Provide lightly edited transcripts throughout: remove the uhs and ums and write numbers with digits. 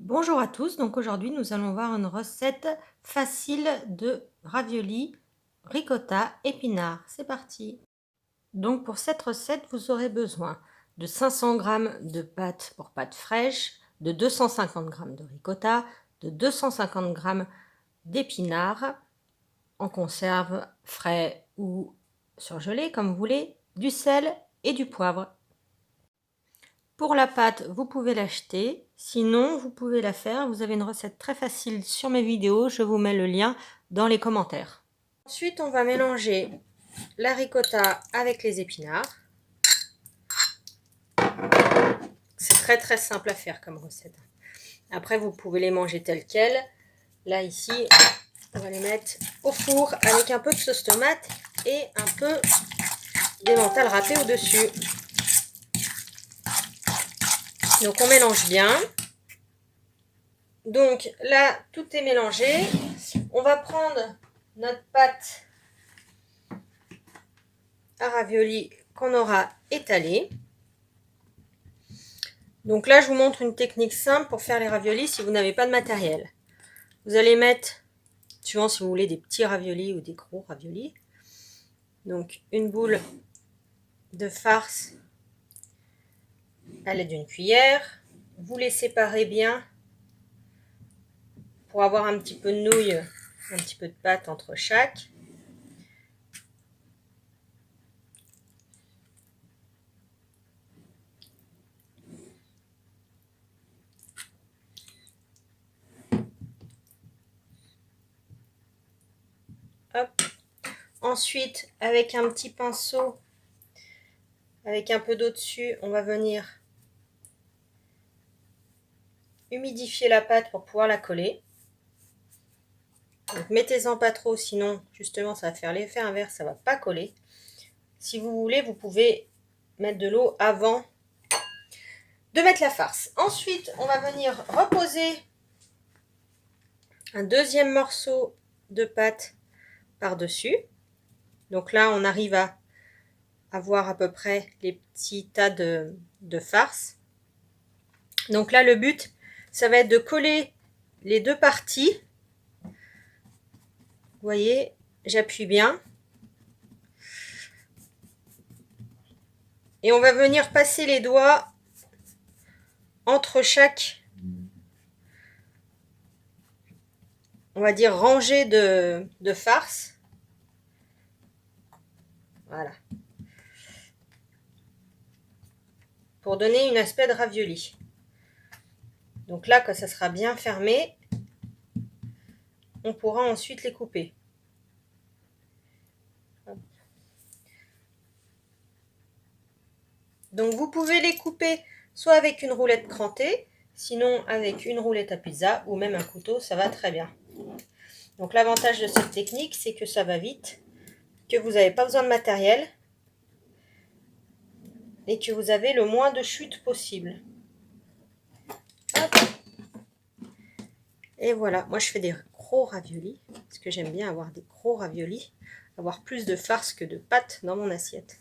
Bonjour à tous, donc aujourd'hui nous allons voir une recette facile de raviolis ricotta épinards. C'est parti. Donc pour cette recette vous aurez besoin de 500 g de pâte pour pâte fraîche, de 250 g de ricotta, de 250 g d'épinards en conserve frais ou surgelés comme vous voulez, du sel et du poivre. Pour la pâte, vous pouvez l'acheter, sinon vous pouvez la faire. Vous avez une recette très facile sur mes vidéos, je vous mets le lien dans les commentaires. Ensuite, on va mélanger la ricotta avec les épinards. C'est très simple à faire comme recette. Après, vous pouvez les manger tels quels. Là, ici, on va les mettre au four avec un peu de sauce tomate et un peu d'emmental râpé au-dessus. Donc on mélange bien. Donc là, tout est mélangé. On va prendre notre pâte à raviolis qu'on aura étalée. Donc là, je vous montre une technique simple pour faire les raviolis si vous n'avez pas de matériel. Vous allez mettre, suivant si vous voulez des petits raviolis ou des gros raviolis, donc une boule de farce à l'aide d'une cuillère. Vous les séparez bien pour avoir un petit peu de nouille, un petit peu de pâte entre chaque. Hop. Ensuite, avec un petit pinceau, avec un peu d'eau dessus, on va venir humidifier la pâte pour pouvoir la coller. Donc mettez-en pas trop, sinon justement ça va faire l'effet inverse, ça va pas coller. Si vous voulez, vous pouvez mettre de l'eau avant de mettre la farce. Ensuite, on va venir reposer un deuxième morceau de pâte par-dessus. Donc là, on arrive à avoir à peu près les petits tas de farce. Donc là, le but, ça va être de coller les deux parties. Vous voyez, j'appuie bien. Et on va venir passer les doigts entre chaque, on va dire, rangée de farce. Voilà. Pour donner un aspect de ravioli. Donc là, quand ça sera bien fermé, on pourra ensuite les couper. Donc vous pouvez les couper soit avec une roulette crantée, sinon avec une roulette à pizza ou même un couteau, ça va très bien. Donc l'avantage de cette technique, c'est que ça va vite, que vous n'avez pas besoin de matériel et que vous avez le moins de chute possible. Hop. Et voilà, moi je fais des gros raviolis, parce que j'aime bien avoir des gros raviolis, avoir plus de farce que de pâte dans mon assiette.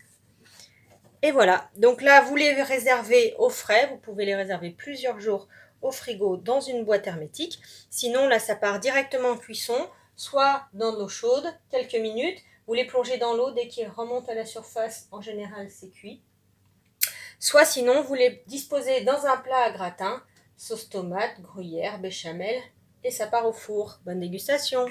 Et voilà, donc là vous les réservez au frais, vous pouvez les réserver plusieurs jours au frigo dans une boîte hermétique. Sinon là ça part directement en cuisson, soit dans de l'eau chaude, quelques minutes, vous les plongez dans l'eau, dès qu'ils remontent à la surface, en général c'est cuit. Soit sinon vous les disposez dans un plat à gratin, sauce tomate, gruyère, béchamel, et ça part au four. Bonne dégustation!